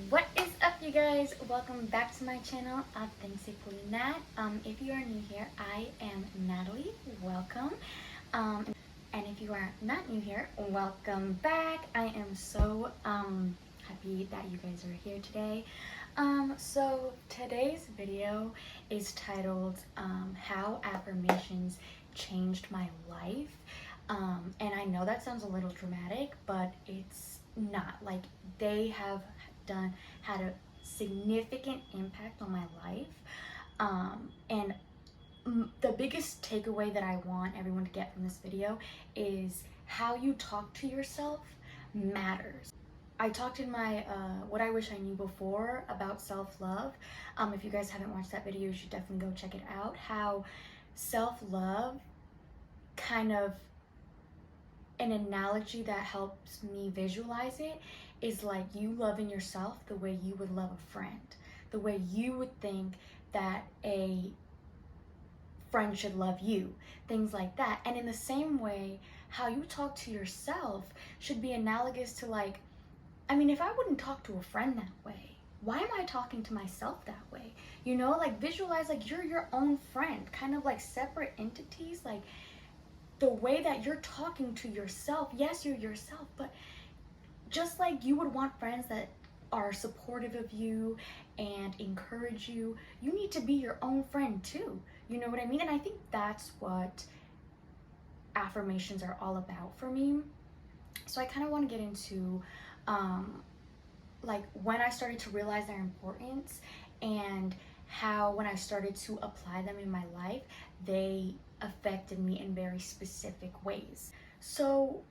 What is up, you guys? Welcome back to my channel, Authentically Nat. If you are new here, I am Natalie. Welcome. And if you are not new here, welcome back. I am so happy that you guys are here today. So today's video is titled How Affirmations Changed My Life. And I know that sounds a little dramatic, but it's not. Like, they have had a significant impact on my life. And the biggest takeaway that I want everyone to get from this video is how you talk to yourself matters. I talked in my What I Wish I Knew Before about self-love. If you guys haven't watched that video, you should definitely go check it out. How self-love, kind of an analogy that helps me visualize it, is like you loving yourself the way you would love a friend, the way you would think that a friend should love you, things like that. And in the same way, how you talk to yourself should be analogous to, like, I mean, if I wouldn't talk to a friend that way, why am I talking to myself that way? You know, like, visualize like you're your own friend, kind of like separate entities. Like, the way that you're talking to yourself, yes, you're yourself, but just like you would want friends that are supportive of you and encourage you, you need to be your own friend too. You know what I mean? And I think that's what affirmations are all about for me. So I kind of want to get into like when I started to realize their importance, and how when I started to apply them in my life, they affected me in very specific ways. So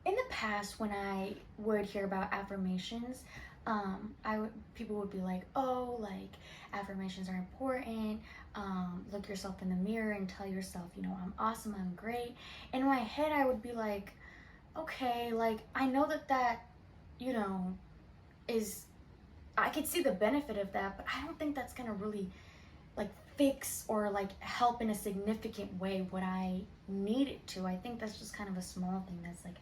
in the past, when I would hear about affirmations, people would be like, oh, like, affirmations are important. Look yourself in the mirror and tell yourself, you know, I'm awesome, I'm great. In my head, I would be like, okay, like, I know that, you know, I could see the benefit of that, but I don't think that's gonna really, like, fix or, like, help in a significant way what I need it to. I think that's just kind of a small thing that's, like,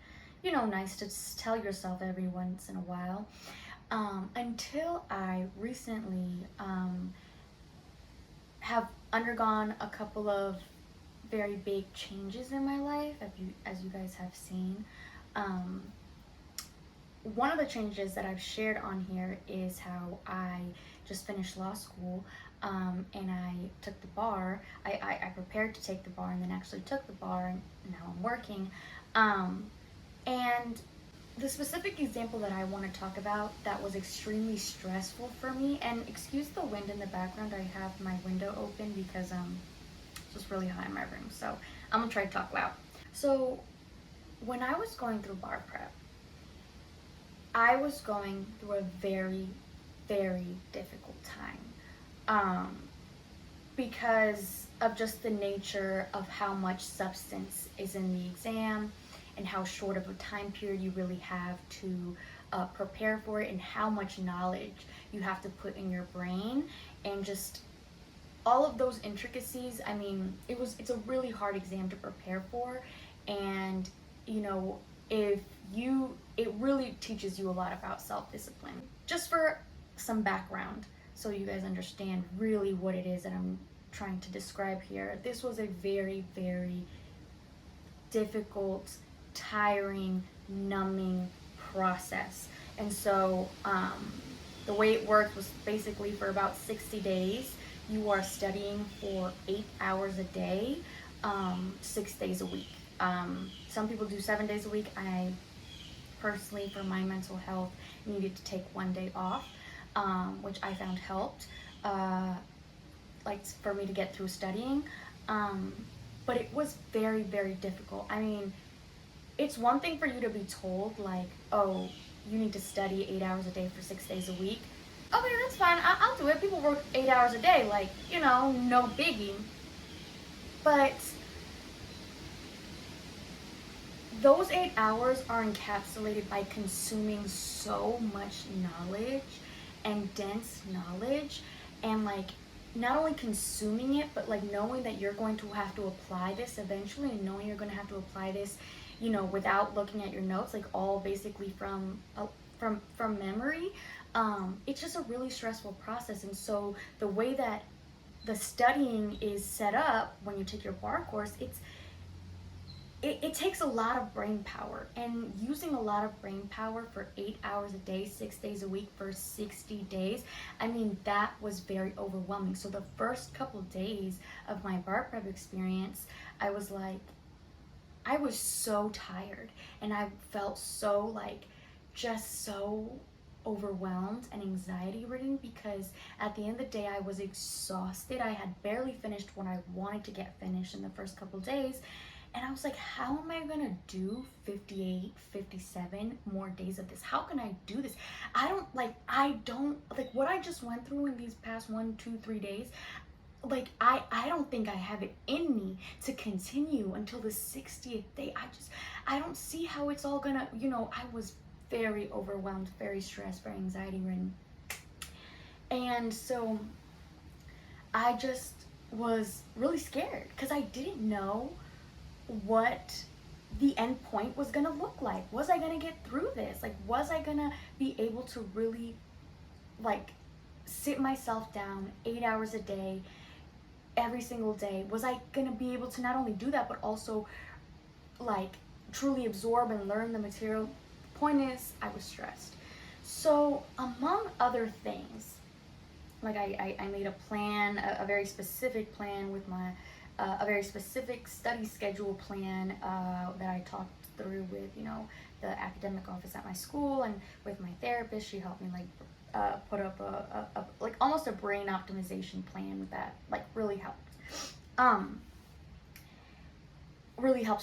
you know, nice to tell yourself every once in a while. Until I recently have undergone a couple of very big changes in my life, as you guys have seen. One of the changes that I've shared on here is how I just finished law school, and I took the bar. I prepared to take the bar and then actually took the bar, and now I'm working. And the specific example that I want to talk about that was extremely stressful for me, and excuse the wind in the background, I have my window open because it's just really hot in my room, so I'm gonna try to talk loud. So when I was going through bar prep, I was going through a very, very difficult time, because of just the nature of how much substance is in the exam, and how short of a time period you really have to prepare for it, and how much knowledge you have to put in your brain, and just all of those intricacies. I mean, it's a really hard exam to prepare for, and you know, it really teaches you a lot about self-discipline. Just for some background, so you guys understand really what it is that I'm trying to describe here. This was a very, very difficult, tiring, numbing process. And so the way it worked was basically for about 60 days, you are studying for 8 hours a day, 6 days a week. Some people do 7 days a week. I personally, for my mental health, needed to take 1 day off, which I found helped, like, for me to get through studying. But it was very, very difficult. I mean, it's one thing for you to be told, like, oh, you need to study 8 hours a day for 6 days a week. Okay, that's fine. I'll do it. People work 8 hours a day, like, you know, no biggie. But those 8 hours are encapsulated by consuming so much knowledge and dense knowledge, and, like, not only consuming it, but, like, knowing that you're going to have to apply this eventually, and knowing you're going to have to apply this, you know, without looking at your notes, like, all basically from memory. it's just a really stressful process. And so the way that the studying is set up when you take your bar course, it takes a lot of brain power, and using a lot of brain power for 8 hours a day, 6 days a week for 60 days, I mean, that was very overwhelming. So the first couple days of my bar prep experience, I was so tired, and I felt so like just so overwhelmed and anxiety ridden, because at the end of the day I was exhausted. I had barely finished what I wanted to get finished in the first couple days, and I was like, how am I gonna do 58, 57 more days of this? How can I do this? I don't like what I just went through in these past 1, 2, 3 days. Like, I don't think I have it in me to continue until the 60th day. I don't see how it's all gonna, I was very overwhelmed, very stressed, very anxiety ridden. And so I just was really scared because I didn't know what the end point was gonna look like. Was I gonna get through this? Like, was I gonna be able to really like sit myself down 8 hours a day every single day? Was I gonna be able to not only do that, but also like truly absorb and learn the material? Point is, I was stressed. So among other things, like I made a plan, a very specific plan with my a very specific study schedule plan that I talked through with the academic office at my school, and with my therapist. She helped me put up a like almost a brain optimization plan that really helped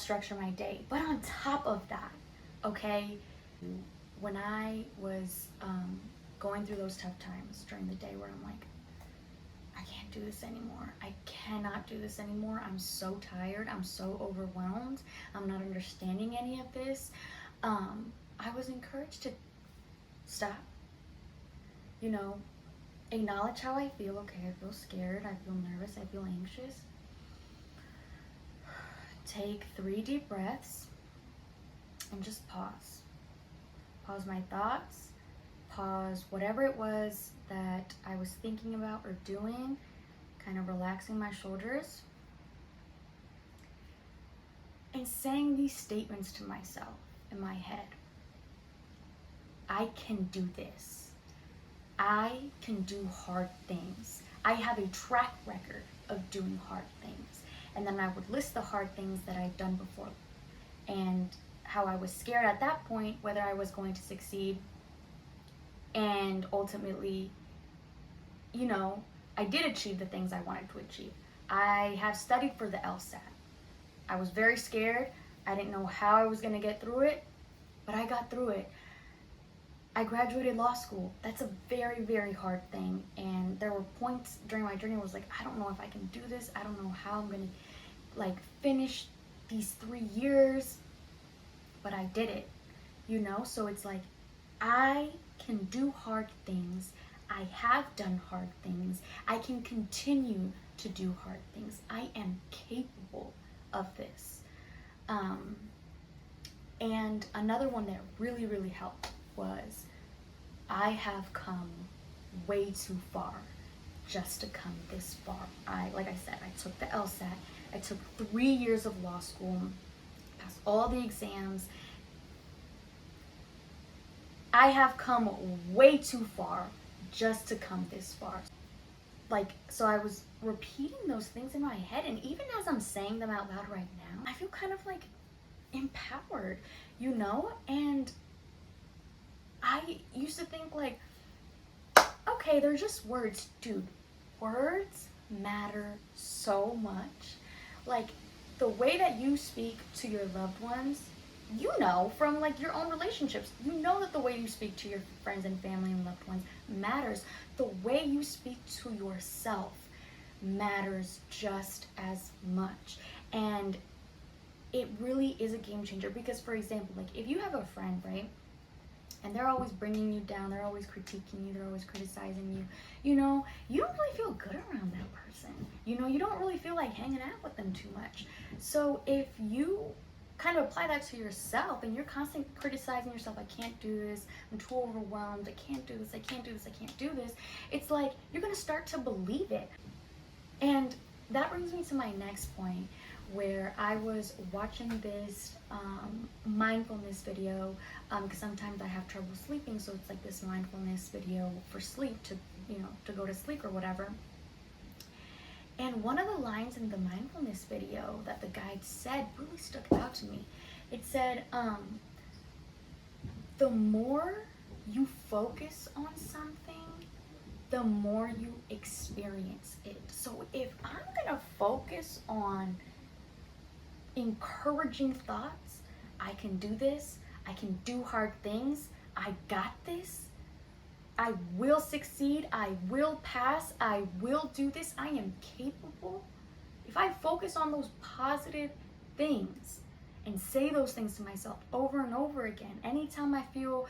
structure my day. But on top of that, okay, when I was going through those tough times during the day where I'm like, I can't do this anymore. I cannot do this anymore. I'm so tired. I'm so overwhelmed. I'm not understanding any of this. I was encouraged to stop, acknowledge how I feel. Okay, I feel scared. I feel nervous. I feel anxious. Take 3 deep breaths and just pause. Pause my thoughts. Pause whatever it was that I was thinking about or doing, kind of relaxing my shoulders, and saying these statements to myself in my head. I can do this. I can do hard things. I have a track record of doing hard things. And then I would list the hard things that I'd done before, and how I was scared at that point whether I was going to succeed. And ultimately, I did achieve the things I wanted to achieve. I have studied for the LSAT. I was very scared. I didn't know how I was going to get through it, but I got through it. I graduated law school. That's a very, very hard thing. And there were points during my journey where I was like, I don't know if I can do this. I don't know how I'm going to finish these 3 years, but I did it, So it's like, I can do hard things. I have done hard things. I can continue to do hard things. I am capable of this. And another one that really, really helped was, I have come way too far just to come this far. Like I said, I took the LSAT. I took 3 years of law school, passed all the exams. I have come way too far just to come this far. So I was repeating those things in my head, and even as I'm saying them out loud right now, I feel kind of empowered, and I used to think okay, they're just words. Dude, words matter so much. The way that you speak to your loved ones, from your own relationships, that the way you speak to your friends and family and loved ones matters. The way you speak to yourself matters just as much. And it really is a game changer, because, for example, if you have a friend, right, and they're always bringing you down, they're always critiquing you, they're always criticizing you, you don't really feel good around that person. You don't really feel like hanging out with them too much. So if you kind of apply that to yourself and you're constantly criticizing yourself, I can't do this, I'm too overwhelmed, I can't do this, I can't do this, I can't do this, it's like you're going to start to believe it. And that brings me to my next point, where I was watching this mindfulness video, because sometimes I have trouble sleeping, so it's like this mindfulness video for sleep, to to go to sleep or whatever. And one of the lines in the mindfulness video that the guide said really stuck out to me. It said, the more you focus on something, the more you experience it. So if I'm gonna focus on encouraging thoughts, I can do this, I can do hard things, I got this, I will succeed, I will pass, I will do this, I am capable. If I focus on those positive things and say those things to myself over and over again, anytime I feel,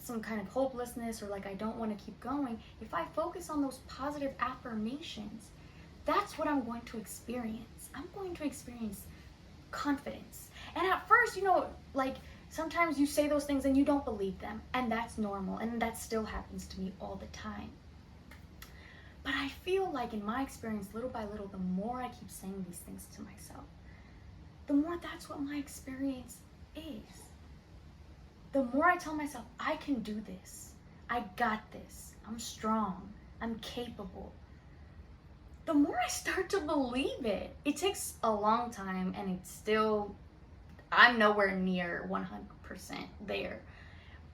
some kind of hopelessness or like I don't want to keep going, if I focus on those positive affirmations, that's what I'm going to experience. I'm going to experience confidence. And at first, like sometimes you say those things and you don't believe them, and that's normal, and that still happens to me all the time. But I feel like in my experience, little by little, the more I keep saying these things to myself, the more that's what my experience is. The more I tell myself, I can do this, I got this, I'm strong, I'm capable, the more I start to believe it. It takes a long time, and it's still, I'm nowhere near 100% there,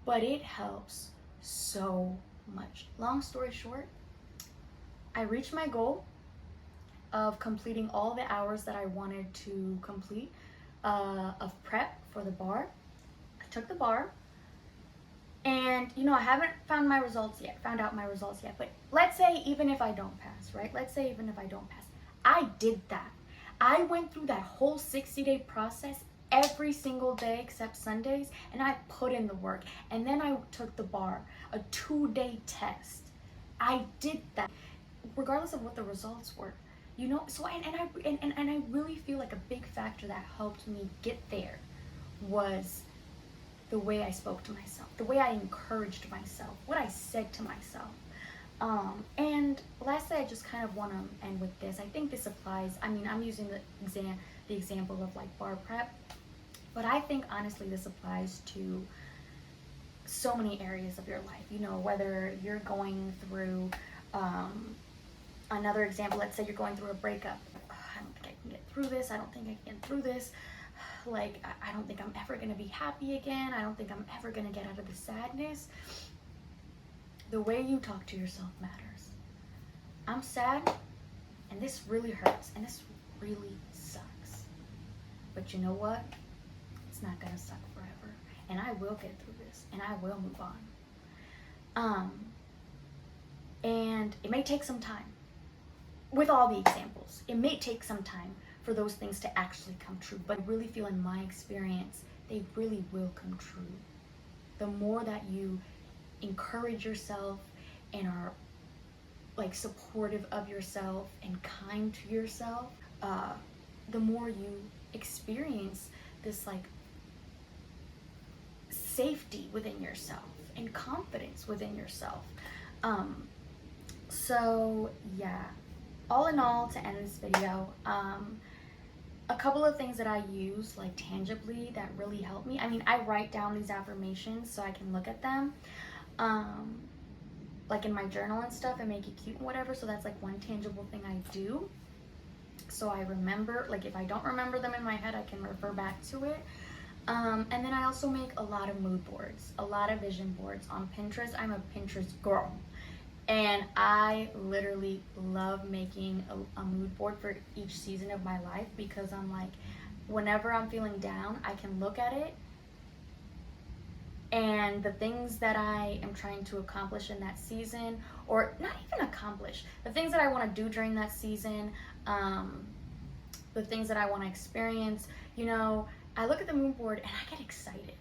but it helps so much. Long story short, I reached my goal of completing all the hours that I wanted to complete of prep for the bar. I took the bar, and I haven't found out my results yet, but let's say even if I don't pass, right? Let's say even if I don't pass, I did that. I went through that whole 60-day process every single day except Sundays, and I put in the work, and then I took the bar, a 2-day test. I did that regardless of what the results were, so I really feel like a big factor that helped me get there was the way I spoke to myself, the way I encouraged myself, what I said to myself. And lastly, I just kind of want to end with this. I think this applies, I'm using the example of like bar prep, but I think honestly this applies to so many areas of your life. Whether you're going through, another example, let's say you're going through a breakup. I don't think I can get through this. I don't think I can get through this. Like, I don't think I'm ever going to be happy again. I don't think I'm ever going to get out of the sadness. The way you talk to yourself matters. I'm sad, and this really hurts, and this really sucks. But you know what? It's not going to suck forever. And I will get through this, and I will move on. And it may take some time. With all the examples, it may take some time for those things to actually come true, but I really feel in my experience, they really will come true. The more that you encourage yourself and are like supportive of yourself and kind to yourself, the more you experience this like safety within yourself and confidence within yourself. So yeah, all in all, to end this video, a couple of things that I use like tangibly that really help me. I write down these affirmations so I can look at them, like in my journal and stuff, and make it cute and whatever. So that's like one tangible thing I do. So I remember, like if I don't remember them in my head, I can refer back to it. And then I also make a lot of mood boards, a lot of vision boards on Pinterest. I'm a Pinterest girl. And I literally love making a mood board for each season of my life, because I'm like, whenever I'm feeling down, I can look at it, and the things that I am trying to accomplish in that season, or not even accomplish, the things that I want to do during that season, the things that I want to experience, I look at the mood board and I get excited.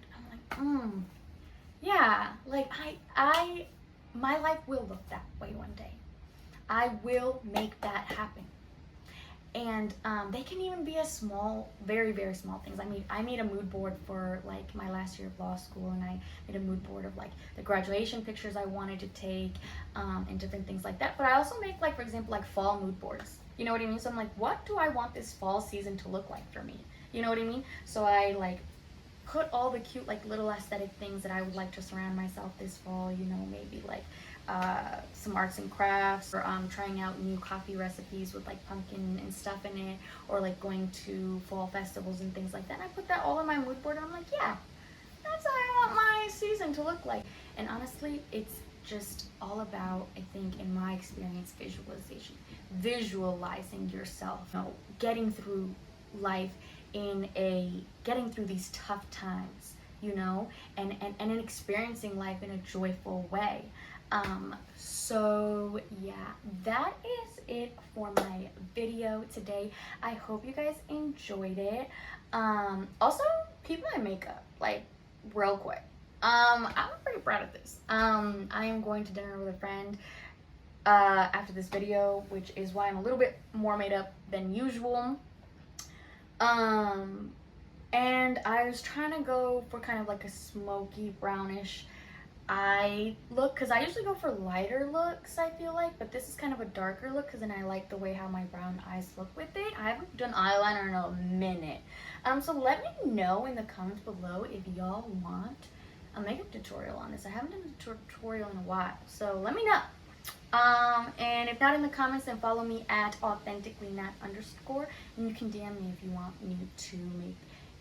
I'm like, yeah, like my life will look that way one day. I will make that happen. And they can even be a small, very, very small things. I made a mood board for like my last year of law school, and I made a mood board of like the graduation pictures I wanted to take, and different things like that. But I also make, like, for example, like fall mood boards. You know what I mean? So I'm like, what do I want this fall season to look like for me? You know what I mean? So I like put all the cute, like, little aesthetic things that I would like to surround myself this fall. You know, maybe like some arts and crafts, or trying out new coffee recipes with like pumpkin and stuff in it, or like going to fall festivals and things like that. And I put that all on my mood board, and I'm like, yeah, that's how I want my season to look like. And honestly, it's just all about, I think, in my experience, visualization, visualizing yourself, you know, getting through life getting through these tough times, you know, and in experiencing life in a joyful way. So yeah, that is it for my video today. I hope you guys enjoyed it. Also, keep my makeup, like, real quick. I'm pretty proud of this. I am going to dinner with a friend after this video, which is why I'm a little bit more made up than usual. And I was trying to go for kind of like a smoky brownish eye look, because I usually go for lighter looks, I feel like, but this is kind of a darker look, because then I like the way how my brown eyes look with it. I haven't done eyeliner in a minute. So let me know in the comments below if y'all want a makeup tutorial on this. I haven't done a tutorial in a while, so let me know. And if not in the comments, then follow me at authenticallynat_, and you can DM me if you want me to make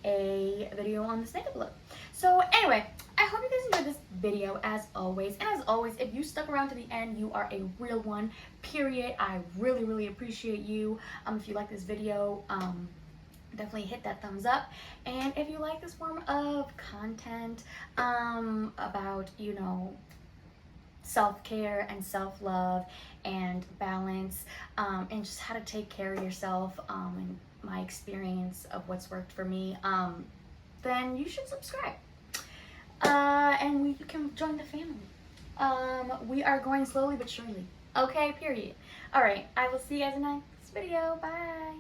a video on this makeup look. So anyway, I hope you guys enjoyed this video as always. And as always, if you stuck around to the end, you are a real one, period. I really, really appreciate you. If you like this video, definitely hit that thumbs up. And if you like this form of content about, you know, self-care and self-love and balance, and just how to take care of yourself, and my experience of what's worked for me, then you should subscribe, and you can join the family. We are going slowly but surely. Okay, period. All right, I will see you guys in the next video. Bye.